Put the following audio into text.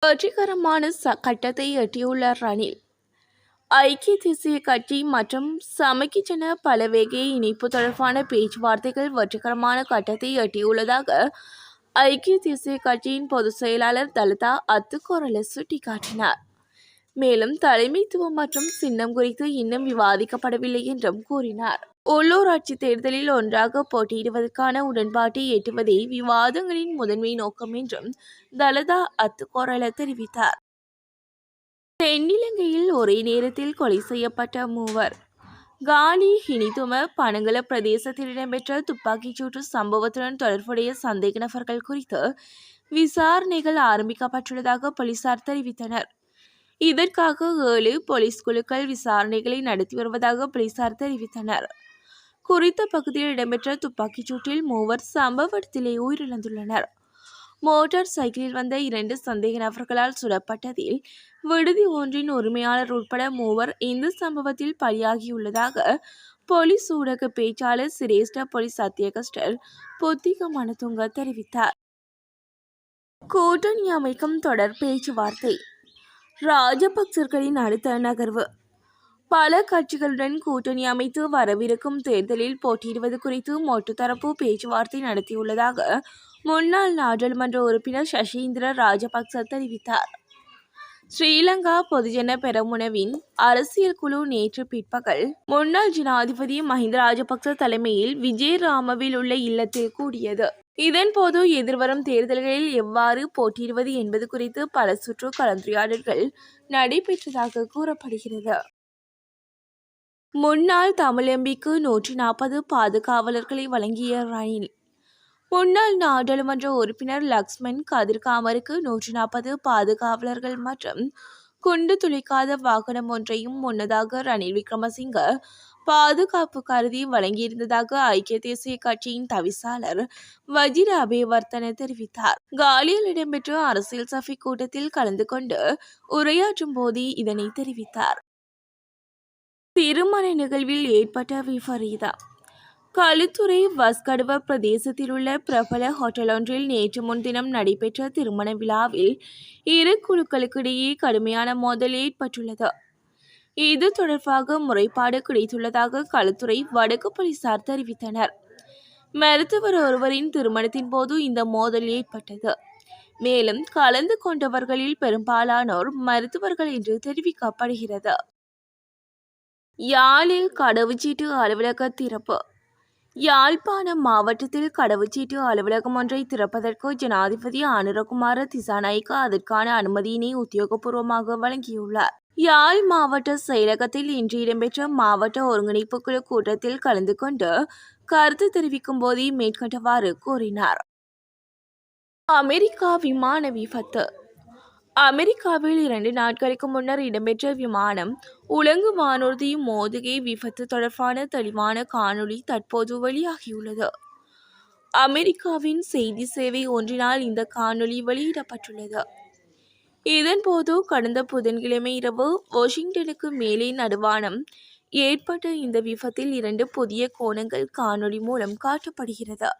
வெற்றிகரமான கட்டத்தை எட்டியுள்ள ரணில் ஐக்கிய தேசிய கட்சி மற்றும் சமகிஜன பலவேக இணைப்பு தொடர்பான பேச்சுவார்த்தைகள் வெற்றிகரமான கட்டத்தை எட்டியுள்ளதாக ஐக்கிய தேசிய கட்சியின் பொதுச் செயலாளர் தலிதா அத்துக்கோரல சுட்டிக்காட்டினார். மேலும் தலைமைத்துவம் மற்றும் சின்னம் குறித்து இன்னும் விவாதிக்கப்படவில்லை என்றும் கூறினார். உள்ளூராட்சி தேர்தலில் ஒன்றாக போட்டியிடுவதற்கான உடன்பாட்டை எட்டுவதே விவாதங்களின் முதன்மை நோக்கம் என்றும் தலதா அத்துக்கோரல தெரிவித்தார். தென்னிலங்கையில் ஒரே நேரத்தில் கொலை செய்யப்பட்ட மூவர். காலி ஹினிதும பனங்கல பிரதேசத்தில் இடம்பெற்ற துப்பாக்கிச்சூட்டு சம்பவத்துடன் தொடர்புடைய சந்தேக நபர்கள் குறித்து விசாரணைகள் ஆரம்பிக்கப்பட்டுள்ளதாக போலீசார் தெரிவித்தனர். இதற்காக 7 போலீஸ் குழுக்கள் விசாரணைகளை நடத்தி வருவதாக போலீசார் தெரிவித்தனர். குறித்த பகுதியில் இடம்பெற்ற துப்பாக்கிச்சூட்டில் மூவர் சம்பவ இடத்திலே உயிரிழந்துள்ளனர். மோட்டார் சைக்கிளில் வந்த 2 சந்தேக நபர்களால் சுடப்பட்டதில் விடுதி ஒன்றின் உரிமையாளர் உட்பட மூவர் இந்த சம்பவத்தில் பலியாகியுள்ளதாக போலீஸ் ஊடக பேச்சாளர் சிரேஷ்ட போலீஸ் அத்தியகஸ்டர் பொத்திக மனதுங்க தெரிவித்தார். கூட்டணி அமைக்கும் தொடர் பேச்சுவார்த்தை. ராஜபக்சர்களின் அடுத்த நகர்வு. பல கட்சிகளுடன் கூட்டணி அமைத்து வரவிருக்கும் தேர்தலில் போட்டியிடுவது குறித்து மொட்டுத்தரப்பு பேச்சுவார்த்தை நடத்தியுள்ளதாக முன்னாள் நாடாளுமன்ற உறுப்பினர் சசீந்திர ராஜபக்ச தெரிவித்தார். ஸ்ரீலங்கா பொதுஜன பெரமுனவின் அரசியல் குழு நேற்று பிற்பகல் முன்னாள் ஜனாதிபதி மஹிந்த ராஜபக்ச தலைமையில் விஜயராமவில் உள்ள இல்லத்தில் கூடியது. இதன்போது எதிர்வரும் தேர்தல்களில் எவ்வாறு போட்டியிடுவது என்பது குறித்து பல சுற்று கலந்துரையாடல்கள் நடைபெற்றதாக கூறப்படுகிறது. முன்னாள் தமிழ் எம்பிக்கு 140 பாதுகாவலர்களை வழங்கிய ரணில். முன்னாள் நாடாளுமன்ற உறுப்பினர் லக்ஷ்மன் கதிர்காமருக்கு 140 பாதுகாவலர்கள் மற்றும் குண்டு துளைக்காத வாகனம் ஒன்றையும் முன்னதாக ரணில் விக்ரமசிங்க பாதுகாப்பு கருதி வழங்கியிருந்ததாக ஐக்கிய தேசிய கட்சியின் தவிசாளர் வஜிர அபேவர்த்தன தெரிவித்தார். காலியில் இடம்பெற்ற அரசியல் சபை கூட்டத்தில் கலந்து கொண்டு உரையாற்றும் போது இதனை தெரிவித்தார். திருமண நிகழ்வில் ஏற்பட்ட விபரீதம். களுத்துறை வஸ்கடுவ பிரதேசத்தில் உள்ள பிரபல ஹோட்டல் ஒன்றில் நேற்று முன்தினம் நடைபெற்ற திருமண விழாவில் 2 குழுக்களுக்கிடையே கடுமையான மோதல் ஏற்பட்டுள்ளது. இது தொடர்பாக முறைப்பாடு கிடைத்துள்ளதாக களுத்துறை வடக்கு போலீசார் தெரிவித்தனர். மருத்துவர் ஒருவரின் திருமணத்தின் போது இந்த மோதல் ஏற்பட்டது. மேலும் கலந்து கொண்டவர்களில் பெரும்பாலானோர் மருத்துவர்கள் என்று தெரிவிக்கப்படுகிறது. யாழில் கடவுச்சீட்டு அலுவலக திறப்பு. யாழ்ப்பாணம் மாவட்டத்தில் கடவுச்சீட்டு அலுவலகம் ஒன்றை திறப்பதற்கு ஜனாதிபதி அனுரகுமார திசாநாயக்க அதற்கான அனுமதியினை உத்தியோகபூர்வமாக வழங்கியுள்ளார். யாழ் மாவட்ட செயலகத்தில் இன்று இடம்பெற்ற மாவட்ட ஒருங்கிணைப்பு குழு கூட்டத்தில் கலந்து கொண்டு கருத்து தெரிவிக்கும் போதே மேற்கண்டவாறு கூறினார். அமெரிக்கா விமான விபத்து. அமெரிக்காவில் 2 நாட்களுக்கு முன்னர் இடம்பெற்ற விமானம் உலங்கு வானூர்தி மோதுகை விபத்து தொடர்பான தெளிவான காணொளி தற்போது வெளியாகியுள்ளது. அமெரிக்காவின் செய்தி சேவை ஒன்றினால் இந்த காணொளி வெளியிடப்பட்டுள்ளது. இதன்போது கடந்த புதன்கிழமை இரவு வாஷிங்டனுக்கு மேலே நடுவானம் ஏற்பட்ட இந்த விபத்தில் 2 புதிய கோணங்கள் காணொளி மூலம் காட்டப்படுகிறது.